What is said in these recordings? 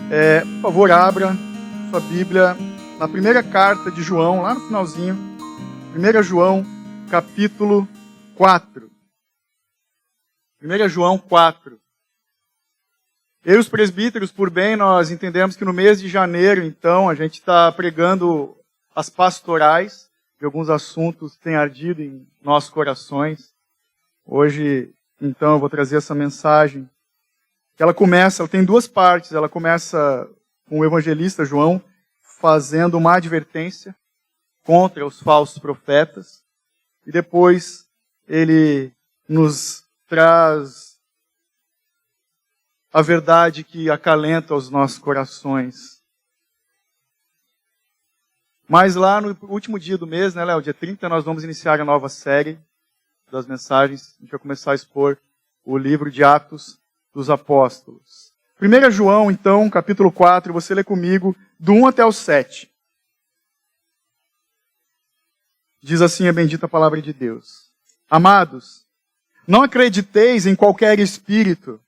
Por favor, abra sua Bíblia na primeira carta de João, lá no finalzinho. 1 João, capítulo 4. 1 João 4. Eu e os presbíteros, por bem, nós entendemos que no mês de janeiro, então, a gente está pregando as pastorais de alguns assuntos que têm ardido em nossos corações. Hoje, então, eu vou trazer essa mensagem. Ela tem duas partes. Ela começa com o evangelista João fazendo uma advertência contra os falsos profetas. E depois ele nos traz a verdade que acalenta os nossos corações. Mas lá no último dia do mês, né, Léo? Dia 30, nós vamos iniciar a nova série das mensagens. A gente vai começar a expor o livro de Atos dos Apóstolos. 1 João, então, capítulo 4, você lê comigo, do 1 até o 7. Diz assim a bendita palavra de Deus. Amados, não acrediteis em qualquer espírito,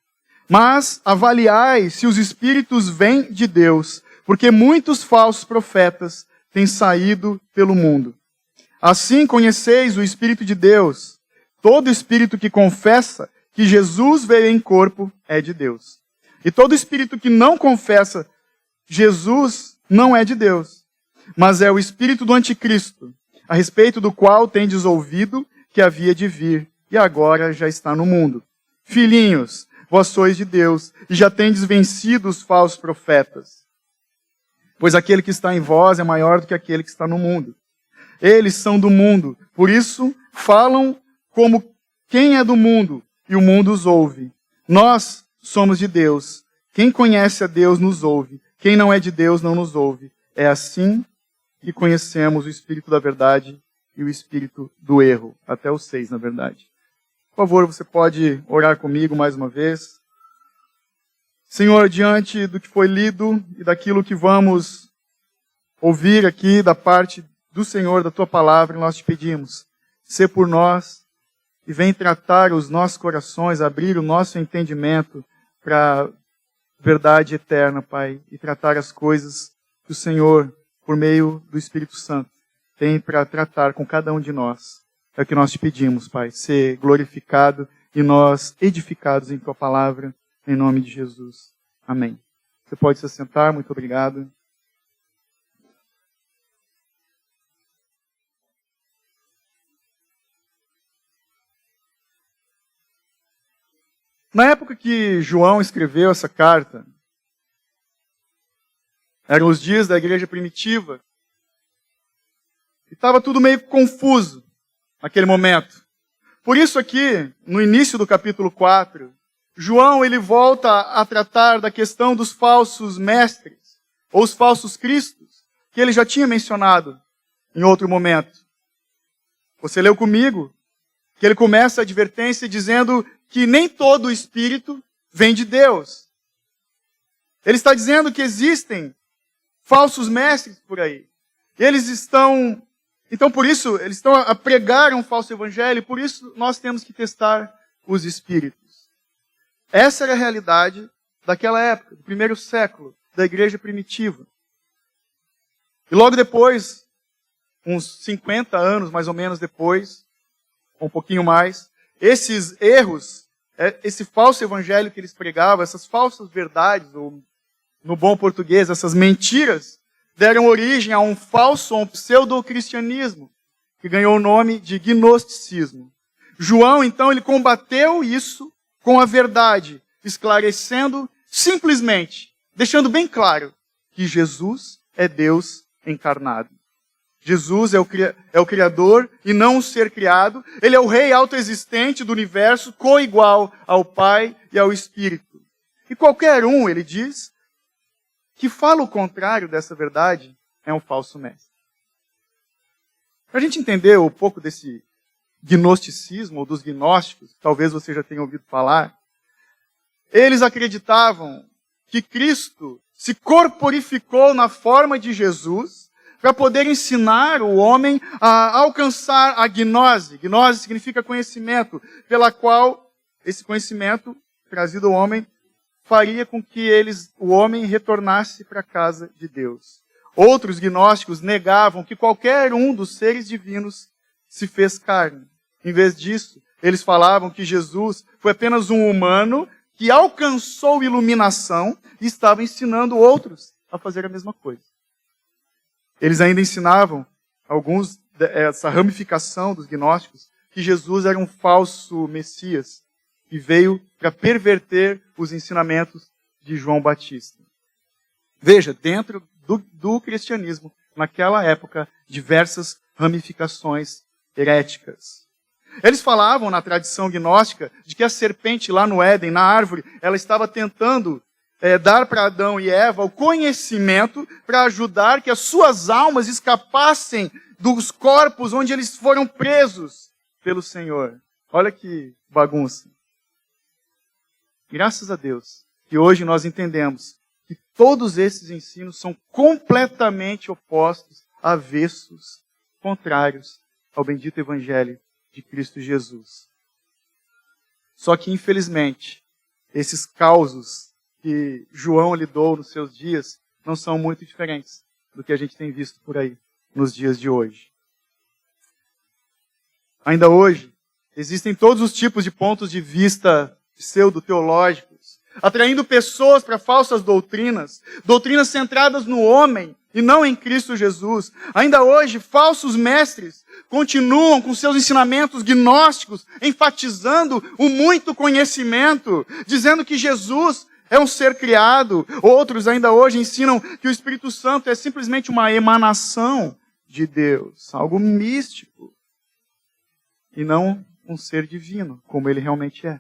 mas avaliai se os espíritos vêm de Deus, porque muitos falsos profetas têm saído pelo mundo. Assim conheceis o Espírito de Deus. Todo espírito que confessa que Jesus veio em corpo é de Deus. E todo espírito que não confessa Jesus não é de Deus, mas é o espírito do anticristo, a respeito do qual tendes ouvido que havia de vir, e agora já está no mundo. Filhinhos, vós sois de Deus, e já tendes vencido os falsos profetas. Pois aquele que está em vós é maior do que aquele que está no mundo. Eles são do mundo, por isso falam como quem é do mundo, e o mundo os ouve. Nós somos de Deus. Quem conhece a Deus nos ouve. Quem não é de Deus não nos ouve. É assim que conhecemos o Espírito da verdade e o Espírito do erro. Até o 6, na verdade. Por favor, você pode orar comigo mais uma vez. Senhor, diante do que foi lido e daquilo que vamos ouvir aqui da parte do Senhor, da Tua palavra, nós te pedimos, sê por nós, e vem tratar os nossos corações, abrir o nosso entendimento para a verdade eterna, Pai, e tratar as coisas que o Senhor, por meio do Espírito Santo, tem para tratar com cada um de nós. É o que nós te pedimos, Pai, ser glorificado e nós edificados em Tua palavra, em nome de Jesus. Amém. Você pode se assentar, muito obrigado. Na época que João escreveu essa carta, eram os dias da igreja primitiva, e estava tudo meio confuso naquele momento. Por isso aqui, no início do capítulo 4, João ele volta a tratar da questão dos falsos mestres, ou os falsos cristos, que ele já tinha mencionado em outro momento. Você leu comigo que ele começa a advertência dizendo que nem todo espírito vem de Deus. Ele está dizendo que existem falsos mestres por aí. Então por isso, eles estão a pregar um falso evangelho, e por isso nós temos que testar os espíritos. Essa era a realidade daquela época, do primeiro século, da igreja primitiva. E logo depois, uns 50 anos mais ou menos depois, ou um pouquinho mais, esses erros, esse falso evangelho que eles pregavam, essas falsas verdades, ou no bom português, essas mentiras, deram origem a um falso, um pseudo-cristianismo, que ganhou o nome de gnosticismo. João, então, ele combateu isso com a verdade, esclarecendo simplesmente, deixando bem claro que Jesus é Deus encarnado. Jesus é o Criador e não um ser criado. Ele é o Rei autoexistente do universo, coigual ao Pai e ao Espírito. E qualquer um, ele diz, que fala o contrário dessa verdade é um falso mestre. Para a gente entender um pouco desse gnosticismo, ou dos gnósticos, talvez você já tenha ouvido falar, eles acreditavam que Cristo se corporificou na forma de Jesus para poder ensinar o homem a alcançar a gnose. Gnose significa conhecimento, pela qual esse conhecimento trazido ao homem faria com que o homem retornasse para a casa de Deus. Outros gnósticos negavam que qualquer um dos seres divinos se fez carne. Em vez disso, eles falavam que Jesus foi apenas um humano que alcançou iluminação e estava ensinando outros a fazer a mesma coisa. Eles ainda ensinavam, essa ramificação dos gnósticos, que Jesus era um falso Messias que veio para perverter os ensinamentos de João Batista. Veja, dentro do cristianismo, naquela época, diversas ramificações heréticas. Eles falavam na tradição gnóstica de que a serpente lá no Éden, na árvore, ela estava tentando dar para Adão e Eva o conhecimento para ajudar que as suas almas escapassem dos corpos onde eles foram presos pelo Senhor. Olha que bagunça. Graças a Deus que hoje nós entendemos que todos esses ensinos são completamente opostos, avessos, contrários ao bendito Evangelho de Cristo Jesus. Só que, infelizmente, esses causos que João lidou nos seus dias não são muito diferentes do que a gente tem visto por aí nos dias de hoje. Ainda hoje, existem todos os tipos de pontos de vista pseudo-teológicos, atraindo pessoas para falsas doutrinas centradas no homem e não em Cristo Jesus. Ainda hoje, falsos mestres continuam com seus ensinamentos gnósticos, enfatizando o muito conhecimento, dizendo que Jesus é um ser criado. Outros ainda hoje ensinam que o Espírito Santo é simplesmente uma emanação de Deus, algo místico, e não um ser divino, como ele realmente é.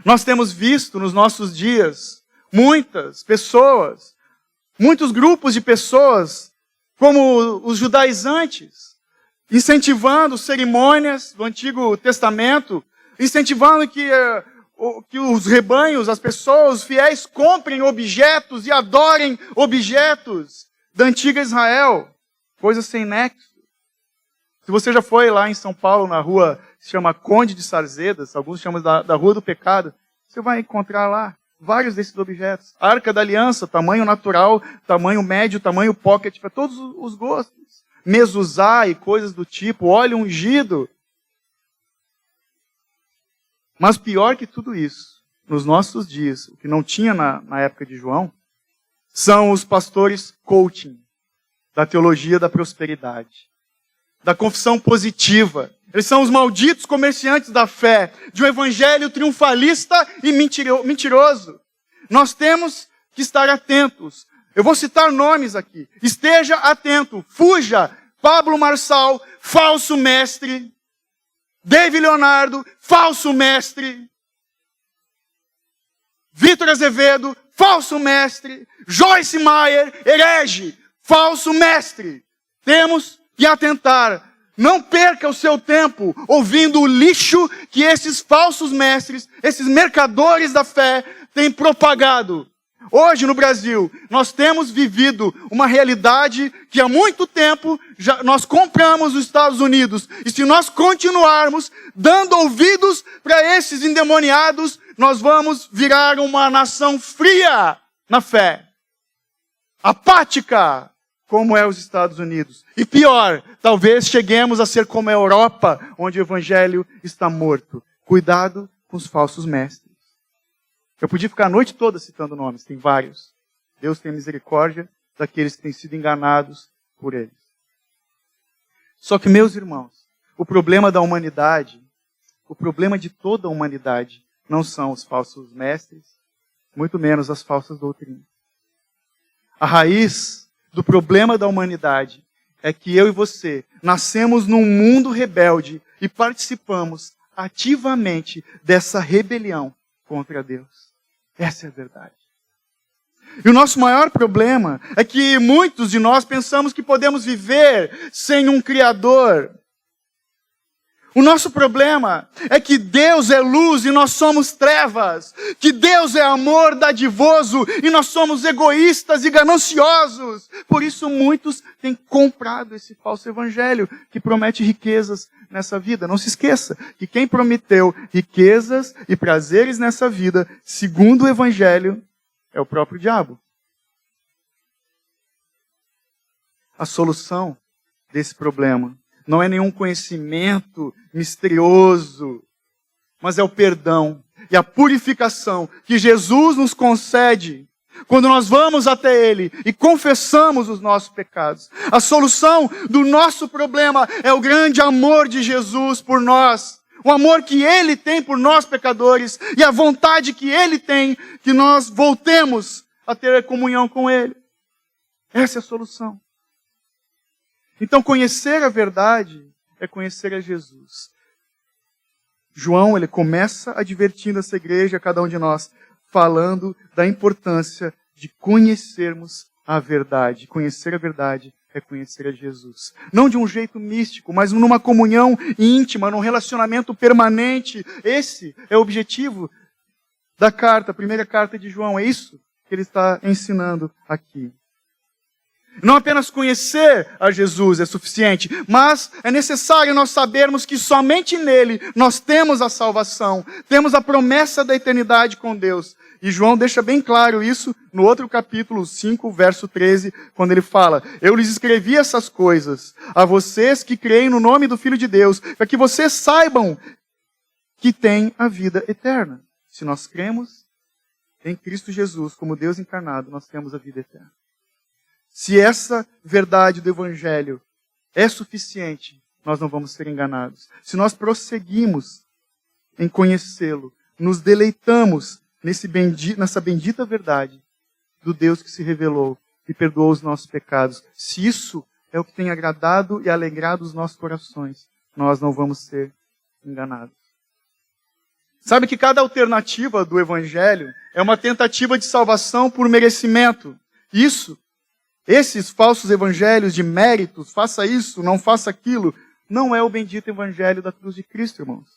Nós temos visto nos nossos dias muitos grupos de pessoas, como os judaizantes, incentivando cerimônias do Antigo Testamento, incentivando que os rebanhos, as pessoas, os fiéis, comprem objetos e adorem objetos da antiga Israel. Coisa sem nexo. Se você já foi lá em São Paulo, na rua que se chama Conde de Sarzedas, alguns chamam da Rua do Pecado, você vai encontrar lá vários desses objetos. Arca da Aliança, tamanho natural, tamanho médio, tamanho pocket, para todos os gostos. Mezuzá e coisas do tipo, óleo ungido. Mas pior que tudo isso, nos nossos dias, o que não tinha na época de João, são os pastores coaching, da teologia da prosperidade, da confissão positiva. Eles são os malditos comerciantes da fé, de um evangelho triunfalista e mentiroso. Nós temos que estar atentos. Eu vou citar nomes aqui. Esteja atento. Fuja. Pablo Marçal, falso mestre. David Leonardo, falso mestre. Vitor Azevedo, falso mestre. Joyce Meyer, herege, falso mestre. Temos que atentar. Não perca o seu tempo ouvindo o lixo que esses falsos mestres, esses mercadores da fé, têm propagado. Hoje no Brasil, nós temos vivido uma realidade que há muito tempo nós compramos nos Estados Unidos. E se nós continuarmos dando ouvidos para esses endemoniados, nós vamos virar uma nação fria na fé. Apática, como é os Estados Unidos. E pior, talvez cheguemos a ser como a Europa, onde o evangelho está morto. Cuidado com os falsos mestres. Eu podia ficar a noite toda citando nomes, tem vários. Deus tem misericórdia daqueles que têm sido enganados por eles. Só que, meus irmãos, o problema da humanidade, o problema de toda a humanidade, não são os falsos mestres, muito menos as falsas doutrinas. A raiz do problema da humanidade é que eu e você nascemos num mundo rebelde e participamos ativamente dessa rebelião contra Deus. Essa é a verdade. E o nosso maior problema é que muitos de nós pensamos que podemos viver sem um Criador. O nosso problema é que Deus é luz e nós somos trevas. Que Deus é amor dadivoso e nós somos egoístas e gananciosos. Por isso muitos têm comprado esse falso evangelho que promete riquezas nessa vida. Não se esqueça que quem prometeu riquezas e prazeres nessa vida, segundo o evangelho, é o próprio diabo. A solução desse problema não é nenhum conhecimento misterioso, mas é o perdão e a purificação que Jesus nos concede quando nós vamos até Ele e confessamos os nossos pecados. A solução do nosso problema é o grande amor de Jesus por nós. O amor que Ele tem por nós pecadores e a vontade que Ele tem que nós voltemos a ter comunhão com Ele. Essa é a solução. Então, conhecer a verdade é conhecer a Jesus. João, ele começa advertindo essa igreja, a cada um de nós, falando da importância de conhecermos a verdade. Conhecer a verdade é conhecer a Jesus. Não de um jeito místico, mas numa comunhão íntima, num relacionamento permanente. Esse é o objetivo da carta, a primeira carta de João. É isso que ele está ensinando aqui. Não apenas conhecer a Jesus é suficiente, mas é necessário nós sabermos que somente nele nós temos a salvação, temos a promessa da eternidade com Deus. E João deixa bem claro isso no outro capítulo 5, verso 13, quando ele fala: eu lhes escrevi essas coisas a vocês que creem no nome do Filho de Deus, para que vocês saibam que têm a vida eterna. Se nós cremos em Cristo Jesus como Deus encarnado, nós temos a vida eterna. Se essa verdade do Evangelho é suficiente, nós não vamos ser enganados. Se nós prosseguimos em conhecê-lo, nos deleitamos nessa bendita verdade do Deus que se revelou e perdoou os nossos pecados, se isso é o que tem agradado e alegrado os nossos corações, nós não vamos ser enganados. Sabe que cada alternativa do Evangelho é uma tentativa de salvação por merecimento. Esses falsos evangelhos de méritos, faça isso, não faça aquilo, não é o bendito evangelho da cruz de Cristo, irmãos.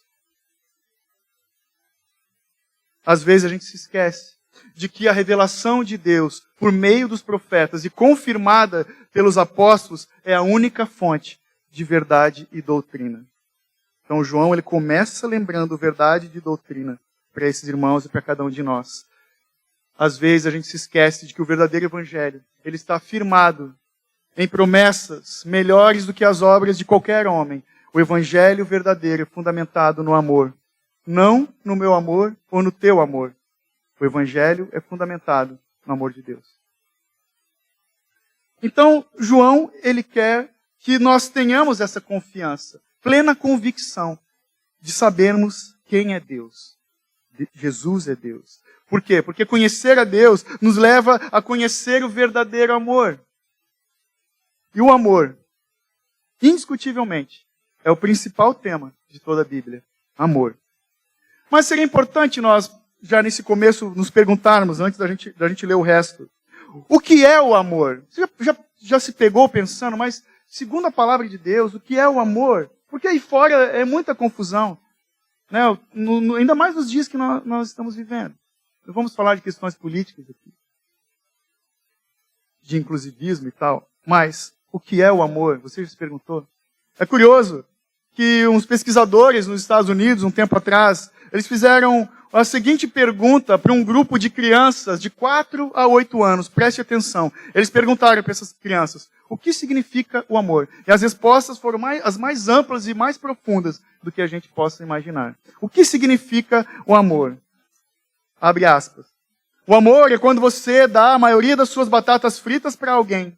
Às vezes a gente se esquece de que a revelação de Deus, por meio dos profetas e confirmada pelos apóstolos, é a única fonte de verdade e doutrina. Então João, ele começa lembrando verdade de doutrina para esses irmãos e para cada um de nós. Às vezes a gente se esquece de que o verdadeiro evangelho, ele está firmado em promessas melhores do que as obras de qualquer homem. O evangelho verdadeiro é fundamentado no amor. Não no meu amor ou no teu amor. O evangelho é fundamentado no amor de Deus. Então, João, ele quer que nós tenhamos essa confiança, plena convicção de sabermos quem é Deus. Jesus é Deus. Por quê? Porque conhecer a Deus nos leva a conhecer o verdadeiro amor. E o amor, indiscutivelmente, é o principal tema de toda a Bíblia. Amor. Mas seria importante nós, já nesse começo, nos perguntarmos, antes da gente ler o resto, o que é o amor? Você já se pegou pensando, mas segundo a palavra de Deus, o que é o amor? Porque aí fora é muita confusão. Né? Ainda mais nos dias que nós estamos vivendo. Não vamos falar de questões políticas aqui, de inclusivismo e tal, mas o que é o amor? Você já se perguntou? É curioso que uns pesquisadores nos Estados Unidos, um tempo atrás, eles fizeram a seguinte pergunta para um grupo de crianças de 4 a 8 anos. Preste atenção. Eles perguntaram para essas crianças: o que significa o amor? E as respostas foram as mais amplas e mais profundas do que a gente possa imaginar. O que significa o amor? Abre aspas. O amor é quando você dá a maioria das suas batatas fritas para alguém,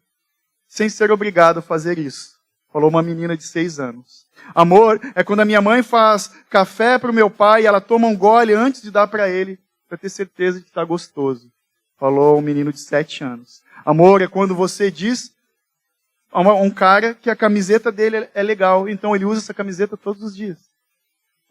sem ser obrigado a fazer isso. Falou uma menina de 6 anos. Amor é quando a minha mãe faz café para o meu pai e ela toma um gole antes de dar para ele, para ter certeza de que está gostoso. Falou um menino de 7 anos. Amor é quando você diz a um cara que a camiseta dele é legal, então ele usa essa camiseta todos os dias.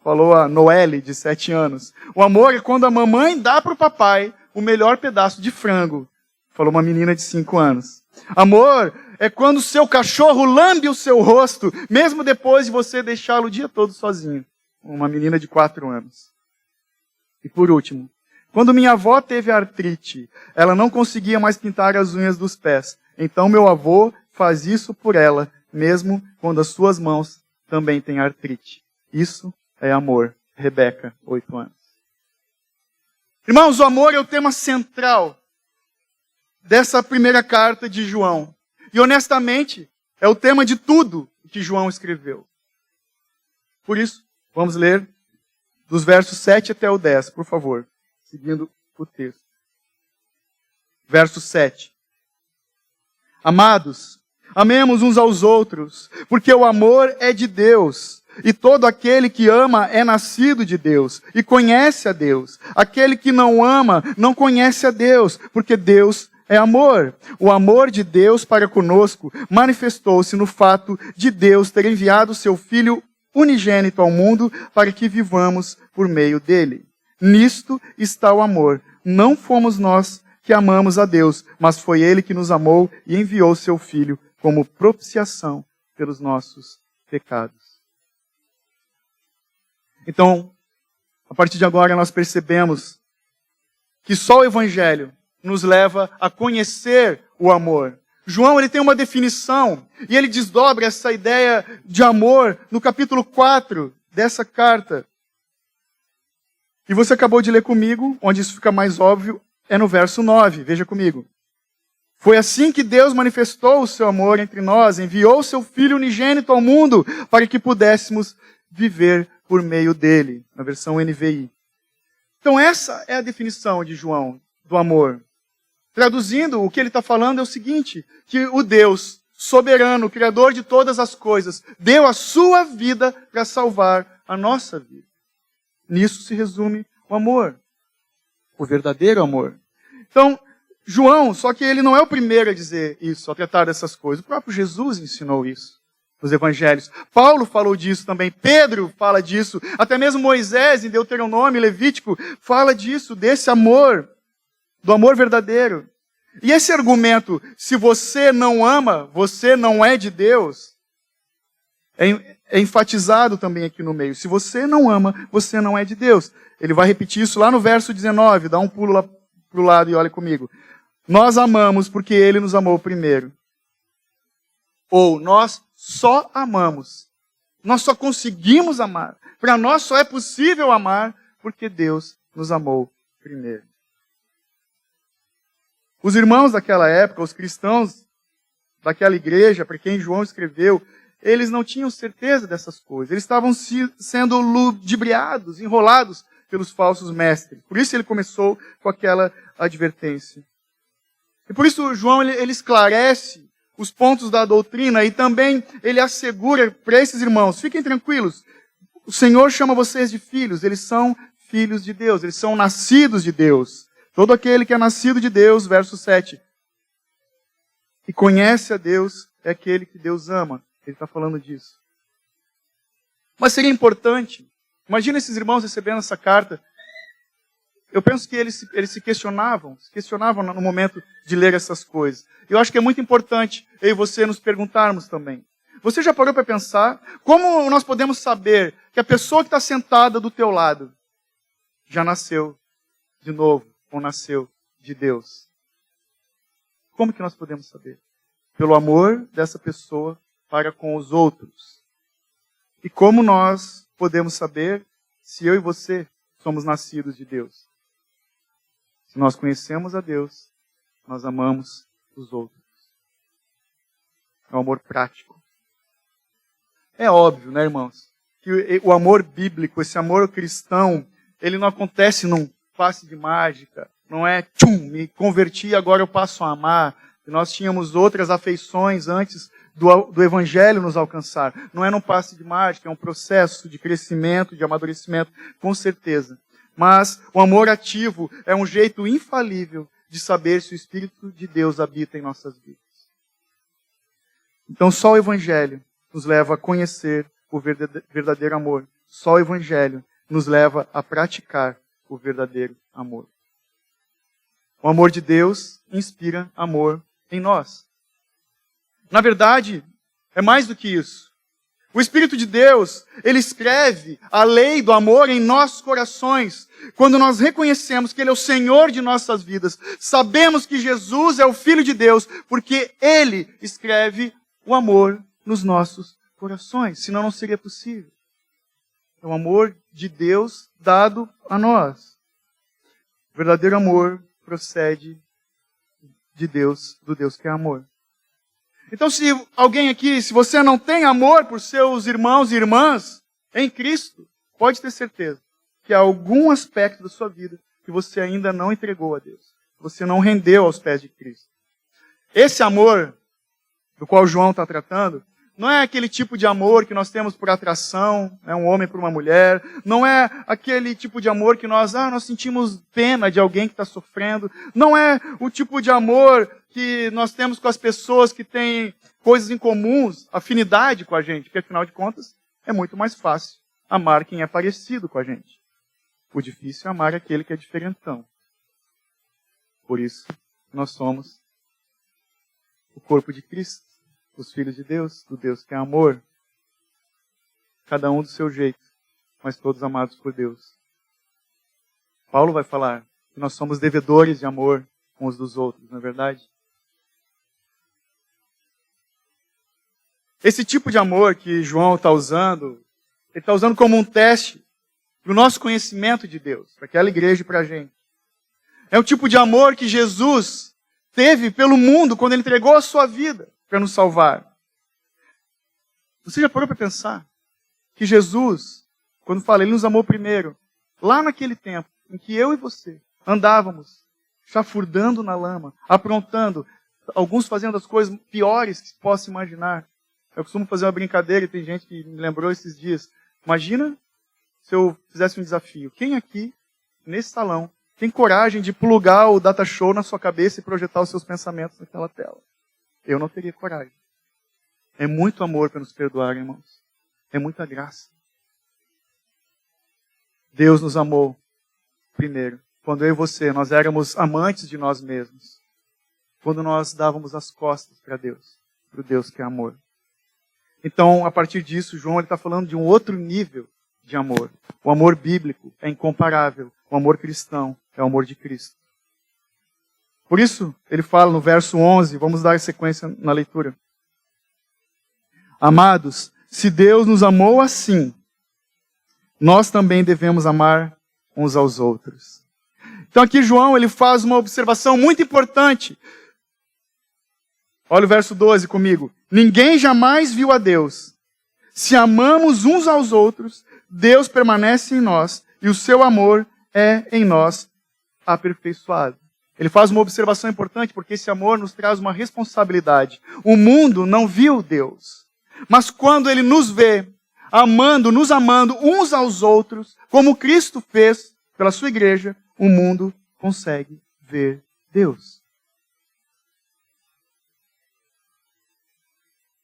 Falou a Noelle, de 7 anos. O amor é quando a mamãe dá para o papai o melhor pedaço de frango. Falou uma menina de 5 anos. Amor é quando o seu cachorro lambe o seu rosto, mesmo depois de você deixá-lo o dia todo sozinho. Uma menina de 4 anos. E por último, quando minha avó teve artrite, ela não conseguia mais pintar as unhas dos pés. Então meu avô faz isso por ela, mesmo quando as suas mãos também têm artrite. Isso é amor. Rebeca, 8 anos. Irmãos, o amor é o tema central dessa primeira carta de João. E honestamente, é o tema de tudo que João escreveu. Por isso, vamos ler dos versos 7 até o 10, por favor, seguindo o texto. Verso 7. Amados, amemos uns aos outros, porque o amor é de Deus. E todo aquele que ama é nascido de Deus e conhece a Deus. Aquele que não ama não conhece a Deus, porque Deus é amor. O amor de Deus para conosco manifestou-se no fato de Deus ter enviado o seu Filho unigênito ao mundo para que vivamos por meio dele. Nisto está o amor. Não fomos nós que amamos a Deus, mas foi ele que nos amou e enviou seu Filho como propiciação pelos nossos pecados. Então, a partir de agora nós percebemos que só o Evangelho nos leva a conhecer o amor. João, ele tem uma definição e ele desdobra essa ideia de amor no capítulo 4 dessa carta. E você acabou de ler comigo, onde isso fica mais óbvio, é no verso 9. Veja comigo. Foi assim que Deus manifestou o seu amor entre nós, enviou o seu Filho unigênito ao mundo para que pudéssemos viver por meio dele, na versão NVI. Então essa é a definição de João do amor. Traduzindo, o que ele está falando é o seguinte, que o Deus soberano, criador de todas as coisas, deu a sua vida para salvar a nossa vida. Nisso se resume o amor, o verdadeiro amor. Então, João, só que ele não é o primeiro a dizer isso, a tratar dessas coisas. O próprio Jesus ensinou isso nos evangelhos. Paulo falou disso também, Pedro fala disso, até mesmo Moisés, em Deuteronômio, Levítico, fala disso, desse amor, do amor verdadeiro. E esse argumento, se você não ama, você não é de Deus, é enfatizado também aqui no meio. Se você não ama, você não é de Deus. Ele vai repetir isso lá no verso 19, dá um pulo lá pro lado e olha comigo. Nós amamos porque ele nos amou primeiro. Ou nós só amamos. Nós só conseguimos amar. Para nós só é possível amar porque Deus nos amou primeiro. Os irmãos daquela época, os cristãos daquela igreja, para quem João escreveu, eles não tinham certeza dessas coisas. Eles estavam sendo ludibriados, enrolados pelos falsos mestres. Por isso ele começou com aquela advertência. E por isso João ele esclarece os pontos da doutrina e também ele assegura para esses irmãos, fiquem tranquilos, o Senhor chama vocês de filhos, eles são filhos de Deus, eles são nascidos de Deus. Todo aquele que é nascido de Deus, verso 7, e conhece a Deus, é aquele que Deus ama. Ele está falando disso. Mas seria importante, imagina esses irmãos recebendo essa carta, eu penso que eles se questionavam no momento de ler essas coisas. Eu acho que é muito importante eu e você nos perguntarmos também. Você já parou para pensar como nós podemos saber que a pessoa que está sentada do teu lado já nasceu de novo ou nasceu de Deus? Como que nós podemos saber? Pelo amor dessa pessoa para com os outros. E como nós podemos saber se eu e você somos nascidos de Deus? Se nós conhecemos a Deus, nós amamos os outros. É um amor prático. É óbvio, né, irmãos? Que o amor bíblico, esse amor cristão, ele não acontece num passe de mágica. Não é, me converti, agora eu passo a amar. Nós tínhamos outras afeições antes do Evangelho nos alcançar. Não é num passe de mágica, é um processo de crescimento, de amadurecimento, com certeza. Mas o amor ativo é um jeito infalível de saber se o Espírito de Deus habita em nossas vidas. Então só o Evangelho nos leva a conhecer o verdadeiro amor. Só o Evangelho nos leva a praticar o verdadeiro amor. O amor de Deus inspira amor em nós. Na verdade, é mais do que isso. O Espírito de Deus, ele escreve a lei do amor em nossos corações. Quando nós reconhecemos que ele é o Senhor de nossas vidas, sabemos que Jesus é o Filho de Deus, porque ele escreve o amor nos nossos corações. Senão não seria possível. É o amor de Deus dado a nós. O verdadeiro amor procede de Deus, do Deus que é amor. Então, se alguém aqui, se você não tem amor por seus irmãos e irmãs em Cristo, pode ter certeza que há algum aspecto da sua vida que você ainda não entregou a Deus. Você não rendeu aos pés de Cristo. Esse amor do qual João está tratando, não é aquele tipo de amor que nós temos por atração, um homem por uma mulher. Não é aquele tipo de amor que nós sentimos pena de alguém que está sofrendo. Não é o tipo de amor que nós temos com as pessoas que têm coisas em comuns, afinidade com a gente. Porque, afinal de contas, é muito mais fácil amar quem é parecido com a gente. O difícil é amar aquele que é diferentão. Por isso, nós somos o corpo de Cristo, os filhos de Deus, do Deus que é amor. Cada um do seu jeito, mas todos amados por Deus. Paulo vai falar que nós somos devedores de amor uns dos outros, não é verdade? Esse tipo de amor que João está usando, ele está usando como um teste para o nosso conhecimento de Deus, para aquela igreja e para a gente. É o tipo de amor que Jesus teve pelo mundo quando ele entregou a sua vida para nos salvar. Você já parou para pensar que Jesus, quando fala, ele nos amou primeiro, lá naquele tempo em que eu e você andávamos chafurdando na lama, aprontando, alguns fazendo as coisas piores que se possa imaginar. Eu costumo fazer uma brincadeira e tem gente que me lembrou esses dias. Imagina se eu fizesse um desafio. Quem aqui, nesse salão, tem coragem de plugar o data show na sua cabeça e projetar os seus pensamentos naquela tela? Eu não teria coragem. É muito amor para nos perdoar, irmãos. É muita graça. Deus nos amou primeiro. Quando eu e você, nós éramos amantes de nós mesmos. Quando nós dávamos as costas para Deus. Para o Deus que é amor. Então, a partir disso, João está falando de um outro nível de amor. O amor bíblico é incomparável. O amor cristão é o amor de Cristo. Por isso, ele fala no verso 11, vamos dar sequência na leitura. Amados, se Deus nos amou assim, nós também devemos amar uns aos outros. Então aqui João, ele faz uma observação muito importante. Olha o verso 12 comigo. Ninguém jamais viu a Deus. Se amamos uns aos outros, Deus permanece em nós e o seu amor é em nós aperfeiçoado. Ele faz uma observação importante porque esse amor nos traz uma responsabilidade. O mundo não viu Deus. Mas quando ele nos vê, nos amando uns aos outros, como Cristo fez pela sua igreja, o mundo consegue ver Deus.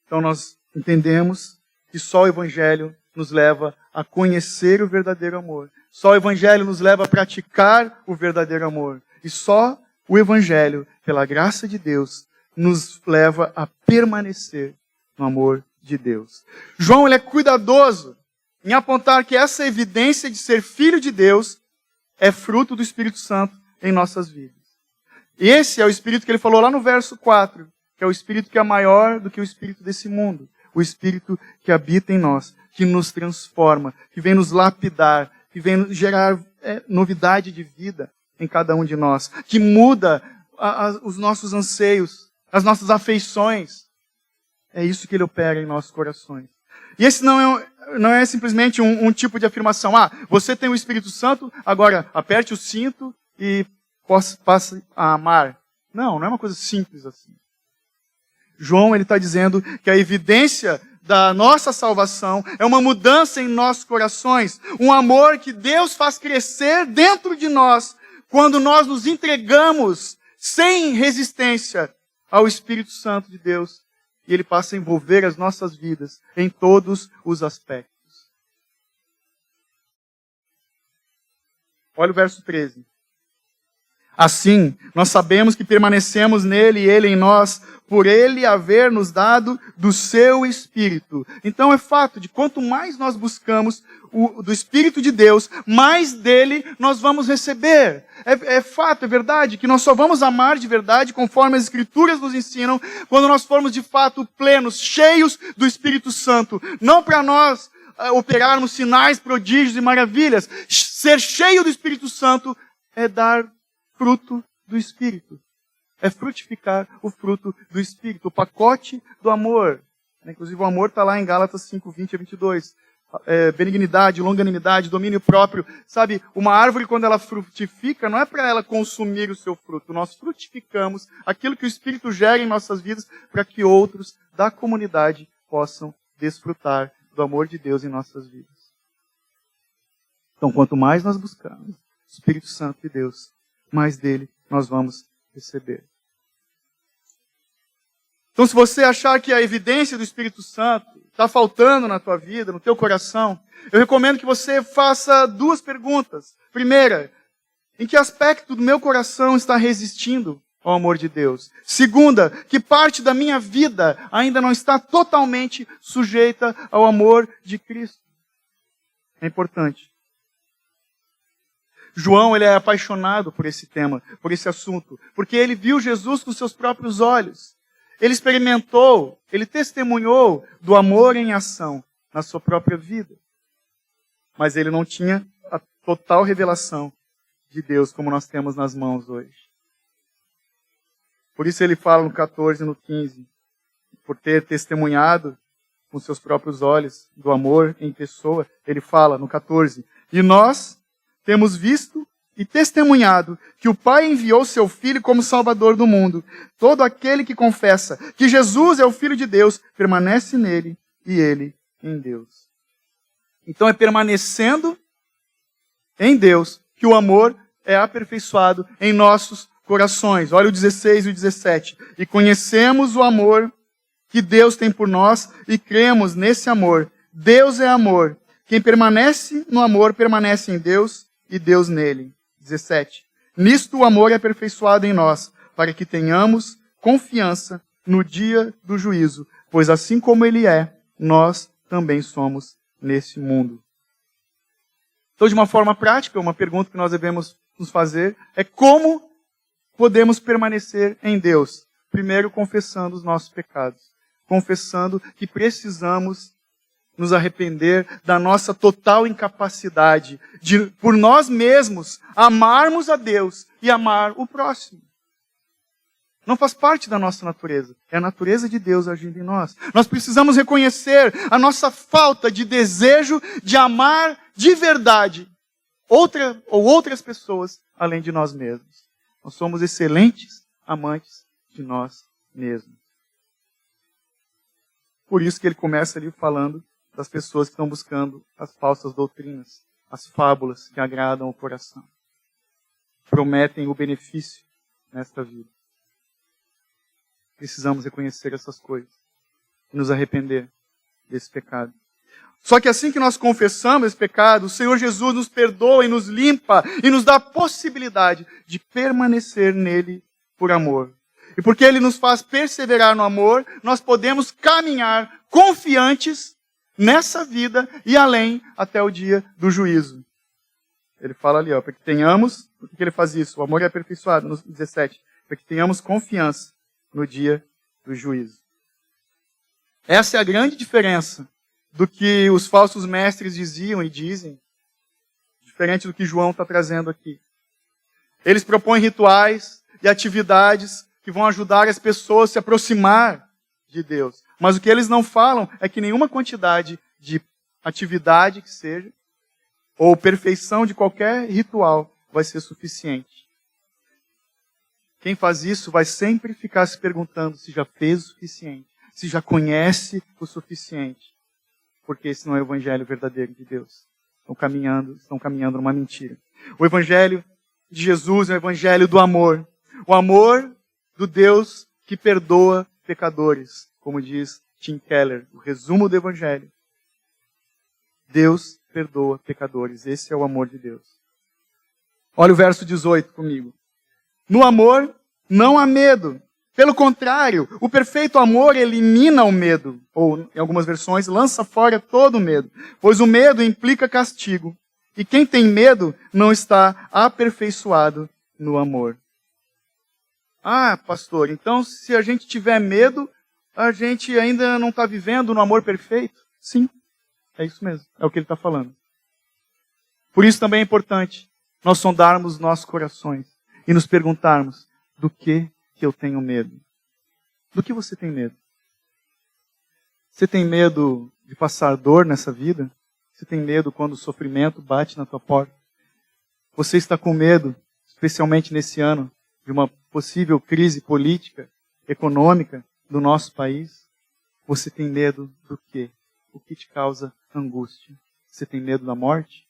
Então nós entendemos que só o Evangelho nos leva a conhecer o verdadeiro amor. Só o Evangelho nos leva a praticar o verdadeiro amor. E só o Evangelho, pela graça de Deus, nos leva a permanecer no amor de Deus. João, ele é cuidadoso em apontar que essa evidência de ser filho de Deus é fruto do Espírito Santo em nossas vidas. Esse é o Espírito que ele falou lá no verso 4, que é o Espírito que é maior do que o Espírito desse mundo. O Espírito que habita em nós, que nos transforma, que vem nos lapidar, que vem gerar novidade de vida em cada um de nós, que muda os nossos anseios, as nossas afeições. É isso que ele opera em nossos corações. E esse não é simplesmente um tipo de afirmação. Você tem o Espírito Santo, agora aperte o cinto e passe a amar. Não é uma coisa simples assim. João, ele está dizendo que a evidência da nossa salvação é uma mudança em nossos corações, um amor que Deus faz crescer dentro de nós, quando nós nos entregamos sem resistência ao Espírito Santo de Deus, e ele passa a envolver as nossas vidas em todos os aspectos. Olha o verso 13. Assim, nós sabemos que permanecemos nele e ele em nós, por ele haver nos dado do seu Espírito. Então é fato de quanto mais nós buscamos do Espírito de Deus, mais dele nós vamos receber. É fato, é verdade, que nós só vamos amar de verdade, conforme as Escrituras nos ensinam, quando nós formos de fato plenos, cheios do Espírito Santo. Não para nós operarmos sinais, prodígios e maravilhas. Ser cheio do Espírito Santo é dar fruto do Espírito. É frutificar o fruto do Espírito, o pacote do amor. Inclusive o amor está lá em Gálatas 5, 20 a 22. Benignidade, longanimidade, domínio próprio. Sabe, uma árvore quando ela frutifica, não é para ela consumir o seu fruto. Nós frutificamos aquilo que o Espírito gera em nossas vidas para que outros da comunidade possam desfrutar do amor de Deus em nossas vidas. Então, quanto mais nós buscamos o Espírito Santo de Deus, mais dele nós vamos receber. Então, se você achar que a evidência do Espírito Santo está faltando na tua vida, no teu coração, eu recomendo que você faça 2 perguntas. Primeira, em que aspecto do meu coração está resistindo ao amor de Deus? Segunda, que parte da minha vida ainda não está totalmente sujeita ao amor de Cristo? É importante. João, ele é apaixonado por esse tema, por esse assunto, porque ele viu Jesus com seus próprios olhos. Ele experimentou, ele testemunhou do amor em ação na sua própria vida. Mas ele não tinha a total revelação de Deus como nós temos nas mãos hoje. Por isso ele fala no 14 e no 15, por ter testemunhado com seus próprios olhos do amor em pessoa, ele fala no 14, e nós temos visto e testemunhado que o Pai enviou seu Filho como Salvador do mundo. Todo aquele que confessa que Jesus é o Filho de Deus, permanece nele e ele em Deus. Então é permanecendo em Deus que o amor é aperfeiçoado em nossos corações. Olha o 16 e o 17. E conhecemos o amor que Deus tem por nós e cremos nesse amor. Deus é amor. Quem permanece no amor permanece em Deus e Deus nele. 17. Nisto o amor é aperfeiçoado em nós, para que tenhamos confiança no dia do juízo, pois assim como ele é, nós também somos nesse mundo. Então, de uma forma prática, uma pergunta que nós devemos nos fazer é como podemos permanecer em Deus? Primeiro, confessando os nossos pecados. Confessando que precisamos nos arrepender da nossa total incapacidade de, por nós mesmos, amarmos a Deus e amar o próximo. Não faz parte da nossa natureza. É a natureza de Deus agindo em nós. Nós precisamos reconhecer a nossa falta de desejo de amar de verdade outras pessoas além de nós mesmos. Nós somos excelentes amantes de nós mesmos. Por isso que ele começa ali falando das pessoas que estão buscando as falsas doutrinas, as fábulas que agradam o coração. Prometem o benefício nesta vida. Precisamos reconhecer essas coisas e nos arrepender desse pecado. Só que assim que nós confessamos esse pecado, o Senhor Jesus nos perdoa e nos limpa e nos dá a possibilidade de permanecer nele por amor. E porque ele nos faz perseverar no amor, nós podemos caminhar confiantes nessa vida e além até o dia do juízo. Ele fala ali, para que tenhamos, por que ele faz isso? O amor é aperfeiçoado, no 17, para que tenhamos confiança no dia do juízo. Essa é a grande diferença do que os falsos mestres diziam e dizem, diferente do que João está trazendo aqui. Eles propõem rituais e atividades que vão ajudar as pessoas a se aproximar de Deus. Mas o que eles não falam é que nenhuma quantidade de atividade que seja, ou perfeição de qualquer ritual, vai ser suficiente. Quem faz isso vai sempre ficar se perguntando se já fez o suficiente, se já conhece o suficiente. Porque esse não é o evangelho verdadeiro de Deus. Estão caminhando numa mentira. O evangelho de Jesus é o evangelho do amor. O amor do Deus que perdoa pecadores. Como diz Tim Keller, o resumo do evangelho. Deus perdoa pecadores. Esse é o amor de Deus. Olha o verso 18 comigo. No amor, não há medo. Pelo contrário, o perfeito amor elimina o medo. Ou, em algumas versões, lança fora todo o medo. Pois o medo implica castigo. E quem tem medo não está aperfeiçoado no amor. Ah, pastor, então se a gente tiver medo, a gente ainda não está vivendo no amor perfeito? Sim, é isso mesmo, é o que ele está falando. Por isso também é importante nós sondarmos nossos corações e nos perguntarmos, do que eu tenho medo? Do que você tem medo? Você tem medo de passar dor nessa vida? Você tem medo quando o sofrimento bate na tua porta? Você está com medo, especialmente nesse ano, de uma possível crise política, econômica do nosso país? Você tem medo do quê? O que te causa angústia? Você tem medo da morte?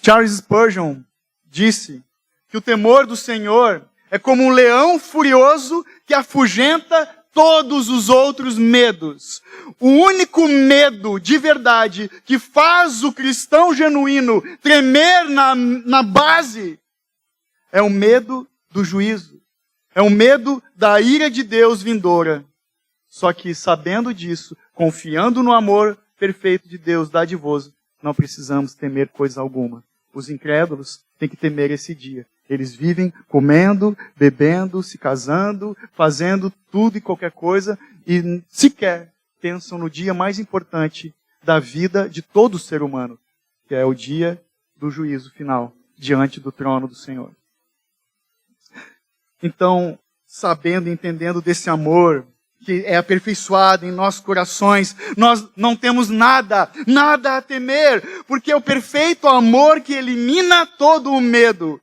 Charles Spurgeon disse que o temor do Senhor é como um leão furioso que afugenta todos os outros medos. O único medo de verdade que faz o cristão genuíno tremer na base é o medo do juízo. É o medo da ira de Deus vindoura. Só que sabendo disso, confiando no amor perfeito de Deus dadivoso, não precisamos temer coisa alguma. Os incrédulos têm que temer esse dia. Eles vivem comendo, bebendo, se casando, fazendo tudo e qualquer coisa e sequer pensam no dia mais importante da vida de todo ser humano, que é o dia do juízo final, diante do trono do Senhor. Então, sabendo e entendendo desse amor que é aperfeiçoado em nossos corações, nós não temos nada a temer, porque é o perfeito amor que elimina todo o medo.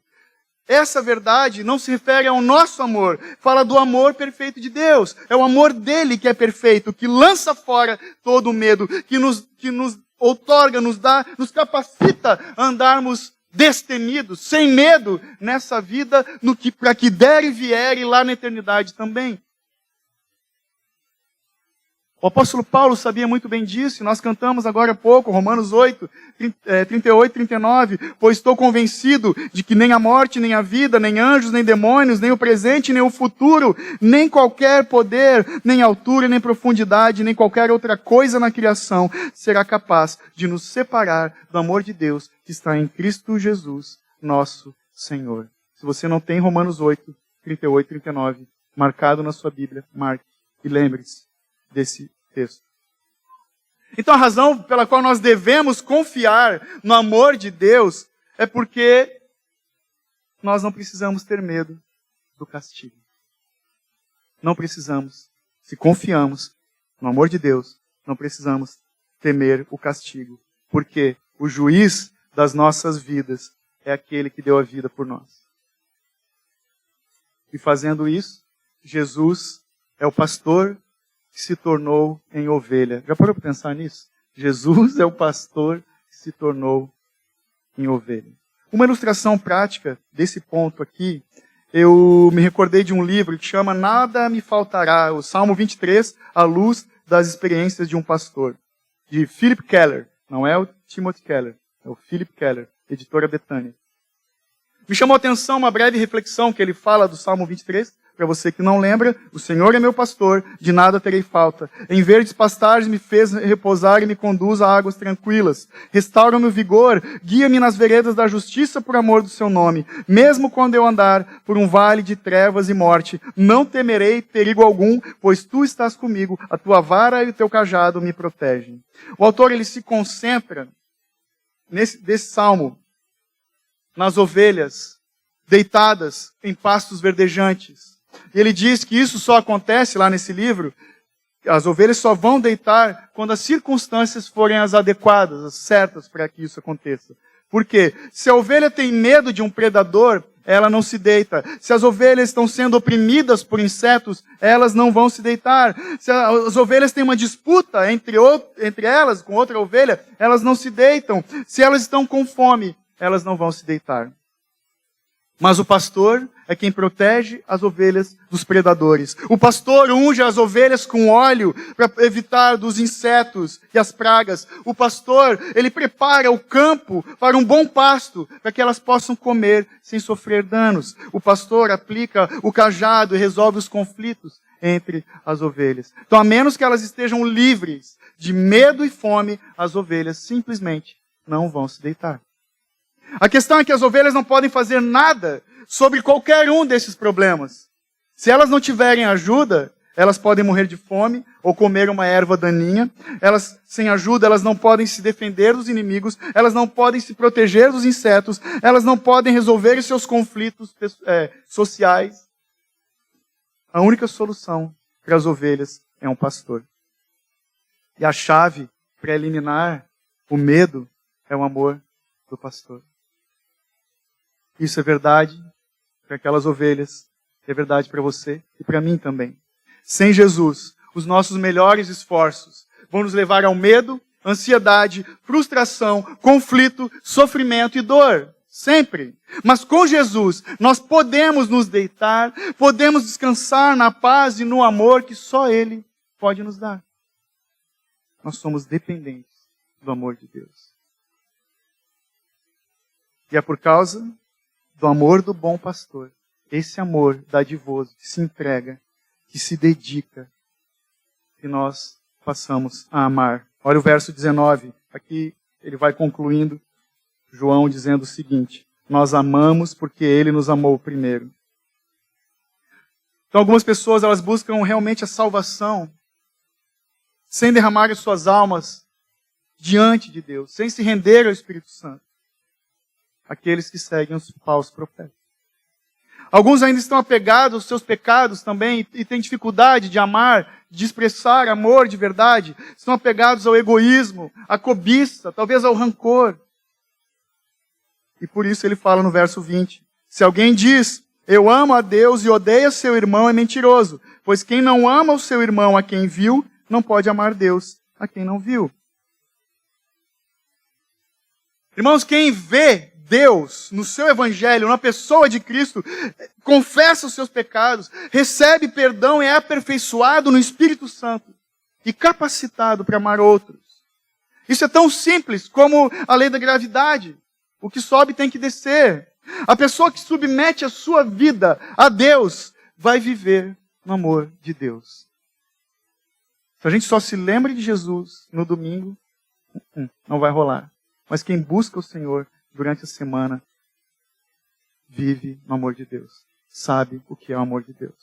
Essa verdade não se refere ao nosso amor, fala do amor perfeito de Deus. É o amor dele que é perfeito, que lança fora todo o medo, que nos outorga, nos capacita a andarmos destemidos, sem medo nessa vida, para que der e vier e lá na eternidade também. O apóstolo Paulo sabia muito bem disso, e nós cantamos agora há pouco, Romanos 8, 38, 39, pois estou convencido de que nem a morte, nem a vida, nem anjos, nem demônios, nem o presente, nem o futuro, nem qualquer poder, nem altura, nem profundidade, nem qualquer outra coisa na criação será capaz de nos separar do amor de Deus que está em Cristo Jesus, nosso Senhor. Se você não tem Romanos 8, 38, 39, marcado na sua Bíblia, marque e lembre-se desse texto. Então a razão pela qual nós devemos confiar no amor de Deus é porque nós não precisamos ter medo do castigo. Não precisamos, se confiamos no amor de Deus, não precisamos temer o castigo, porque o juiz das nossas vidas é aquele que deu a vida por nós. E fazendo isso, Jesus é o pastor que se tornou em ovelha. Já parou para pensar nisso? Jesus é o pastor que se tornou em ovelha. Uma ilustração prática desse ponto aqui, eu me recordei de um livro que chama Nada Me Faltará, o Salmo 23, à luz das experiências de um pastor, de Philip Keller. Não é o Timothy Keller, é o Philip Keller, editora Betânia. Me chamou a atenção uma breve reflexão que ele fala do Salmo 23, para você que não lembra, o Senhor é meu pastor, de nada terei falta. Em verdes pastagens me fez repousar e me conduz a águas tranquilas. Restaura-me o vigor, guia-me nas veredas da justiça por amor do seu nome. Mesmo quando eu andar por um vale de trevas e morte, não temerei perigo algum, pois tu estás comigo, a tua vara e o teu cajado me protegem. O autor ele se concentra desse salmo nas ovelhas deitadas em pastos verdejantes. E ele diz que isso só acontece lá nesse livro, as ovelhas só vão deitar quando as circunstâncias forem as adequadas, as certas para que isso aconteça. Por quê? Se a ovelha tem medo de um predador, ela não se deita. Se as ovelhas estão sendo oprimidas por insetos, elas não vão se deitar. Se as ovelhas têm uma disputa entre elas com outra ovelha, elas não se deitam. Se elas estão com fome, elas não vão se deitar. Mas o pastor é quem protege as ovelhas dos predadores. O pastor unge as ovelhas com óleo para evitar dos insetos e as pragas. O pastor, ele prepara o campo para um bom pasto, para que elas possam comer sem sofrer danos. O pastor aplica o cajado e resolve os conflitos entre as ovelhas. Então, a menos que elas estejam livres de medo e fome, as ovelhas simplesmente não vão se deitar. A questão é que as ovelhas não podem fazer nada sobre qualquer um desses problemas. Se elas não tiverem ajuda, elas podem morrer de fome ou comer uma erva daninha. Elas, sem ajuda, elas não podem se defender dos inimigos, elas não podem se proteger dos insetos, elas não podem resolver os seus conflitos sociais. A única solução para as ovelhas é um pastor. E a chave para eliminar o medo é o amor do pastor. Isso é verdade para aquelas ovelhas, é verdade para você e para mim também. Sem Jesus, os nossos melhores esforços vão nos levar ao medo, ansiedade, frustração, conflito, sofrimento e dor. Sempre. Mas com Jesus, nós podemos nos deitar, podemos descansar na paz e no amor que só Ele pode nos dar. Nós somos dependentes do amor de Deus. E é por causa do amor do bom pastor, esse amor dadivoso, que se entrega, que se dedica, que nós passamos a amar. Olha o verso 19, aqui ele vai concluindo, João dizendo o seguinte: nós amamos porque ele nos amou primeiro. Então algumas pessoas, elas buscam realmente a salvação, sem derramar as suas almas diante de Deus, sem se render ao Espírito Santo. Aqueles que seguem os falsos profetas. Alguns ainda estão apegados aos seus pecados também e têm dificuldade de amar, de expressar amor de verdade. Estão apegados ao egoísmo, à cobiça, talvez ao rancor. E por isso ele fala no verso 20. Se alguém diz, eu amo a Deus e odeia seu irmão, é mentiroso. Pois quem não ama o seu irmão a quem viu, não pode amar Deus a quem não viu. Irmãos, quem vê Deus, no seu evangelho, na pessoa de Cristo, confessa os seus pecados, recebe perdão e é aperfeiçoado no Espírito Santo e capacitado para amar outros. Isso é tão simples como a lei da gravidade. O que sobe tem que descer. A pessoa que submete a sua vida a Deus vai viver no amor de Deus. Se a gente só se lembra de Jesus no domingo, não vai rolar. Mas quem busca o Senhor durante a semana, vive no amor de Deus. Sabe o que é o amor de Deus.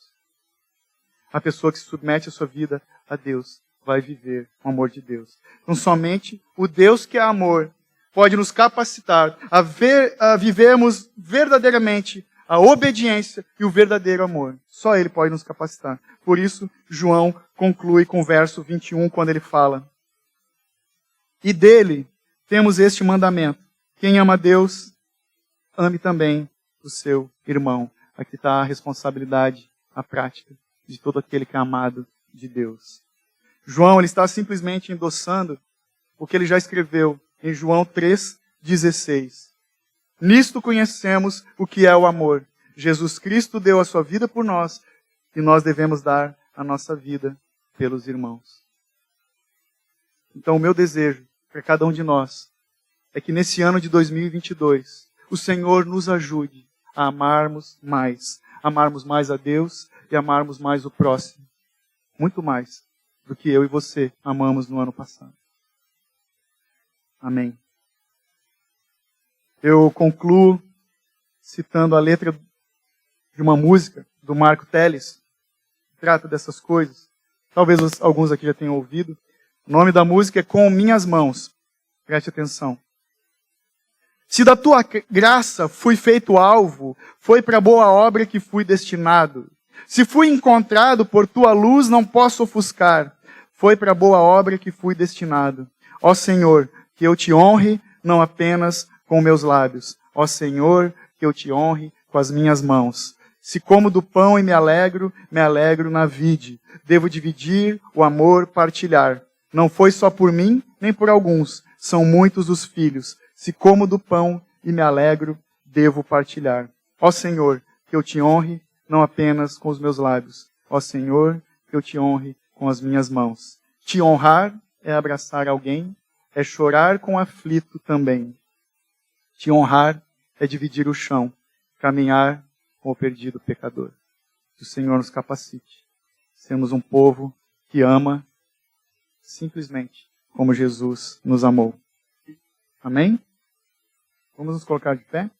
A pessoa que se submete a sua vida a Deus vai viver o amor de Deus. Então somente o Deus que é amor pode nos capacitar a vivermos verdadeiramente a obediência e o verdadeiro amor. Só Ele pode nos capacitar. Por isso, João conclui com o verso 21, quando ele fala: e dele temos este mandamento: quem ama a Deus, ame também o seu irmão. Aqui está a responsabilidade, a prática de todo aquele que é amado de Deus. João, ele está simplesmente endossando o que ele já escreveu em João 3,16. Nisto conhecemos o que é o amor. Jesus Cristo deu a sua vida por nós e nós devemos dar a nossa vida pelos irmãos. Então o meu desejo para cada um de nós é que nesse ano de 2022, o Senhor nos ajude a amarmos mais a Deus e amarmos mais o próximo. Muito mais do que eu e você amamos no ano passado. Amém. Eu concluo citando a letra de uma música do Marco Teles, que trata dessas coisas. Talvez alguns aqui já tenham ouvido. O nome da música é Com Minhas Mãos. Preste atenção. Se da tua graça fui feito alvo, foi para boa obra que fui destinado. Se fui encontrado por tua luz, não posso ofuscar. Foi para boa obra que fui destinado. Ó Senhor, que eu te honre, não apenas com meus lábios. Ó Senhor, que eu te honre com as minhas mãos. Se como do pão e me alegro na vide. Devo dividir o amor, partilhar. Não foi só por mim, nem por alguns. São muitos os filhos. Se como do pão e me alegro, devo partilhar. Ó Senhor, que eu te honre, não apenas com os meus lábios. Ó Senhor, que eu te honre com as minhas mãos. Te honrar é abraçar alguém, é chorar com o aflito também. Te honrar é dividir o chão, caminhar com o perdido pecador. Que o Senhor nos capacite. Sermos um povo que ama simplesmente como Jesus nos amou. Amém? Vamos nos colocar de pé?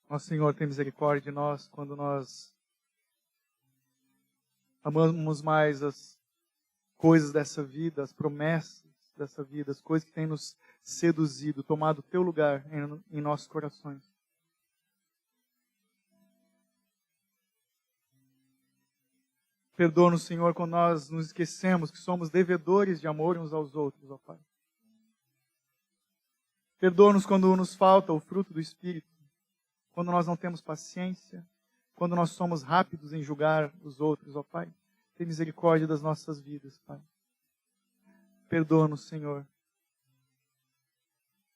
Nosso Senhor tem misericórdia de nós quando nós amamos mais as coisas dessa vida, as promessas dessa vida, as coisas que têm nos seduzido, tomado o teu lugar em nossos corações. Perdoa-nos, Senhor, quando nós nos esquecemos que somos devedores de amor uns aos outros, ó Pai. Perdoa-nos quando nos falta o fruto do Espírito, quando nós não temos paciência, quando nós somos rápidos em julgar os outros, ó Pai. Tem misericórdia das nossas vidas, Pai. Perdoa-nos, Senhor,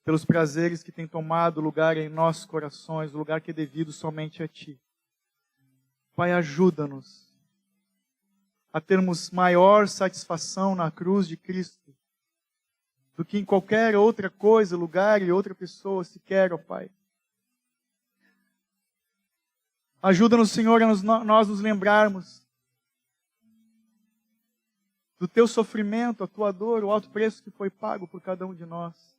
pelos prazeres que têm tomado lugar em nossos corações, o lugar que é devido somente a Ti. Pai, ajuda-nos a termos maior satisfação na cruz de Cristo do que em qualquer outra coisa, lugar e outra pessoa sequer, ó Pai. Ajuda-nos, Senhor, a nós nos lembrarmos do Teu sofrimento, a Tua dor, o alto preço que foi pago por cada um de nós.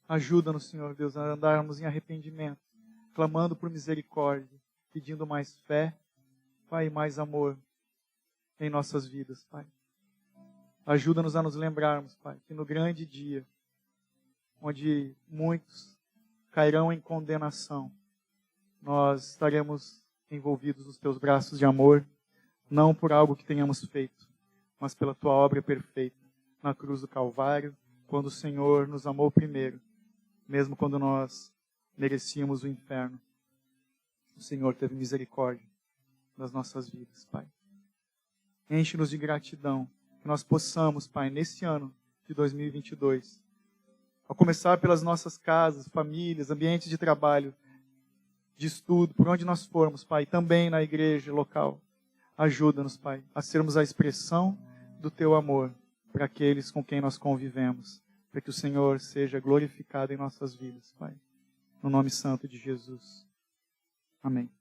Ajuda-nos, Senhor Deus, a andarmos em arrependimento, clamando por misericórdia, pedindo mais fé, Pai, e mais amor em nossas vidas, Pai. Ajuda-nos a nos lembrarmos, Pai, que no grande dia, onde muitos cairão em condenação, nós estaremos envolvidos nos Teus braços de amor, não por algo que tenhamos feito, mas pela Tua obra perfeita na cruz do Calvário, quando o Senhor nos amou primeiro, mesmo quando nós merecíamos o inferno. O Senhor teve misericórdia das nossas vidas, Pai. Enche-nos de gratidão, que nós possamos, Pai, nesse ano de 2022, ao começar pelas nossas casas, famílias, ambientes de trabalho, de estudo, por onde nós formos, Pai, também na igreja local. Ajuda-nos, Pai, a sermos a expressão do Teu amor para aqueles com quem nós convivemos, para que o Senhor seja glorificado em nossas vidas, Pai. No nome santo de Jesus. Amém.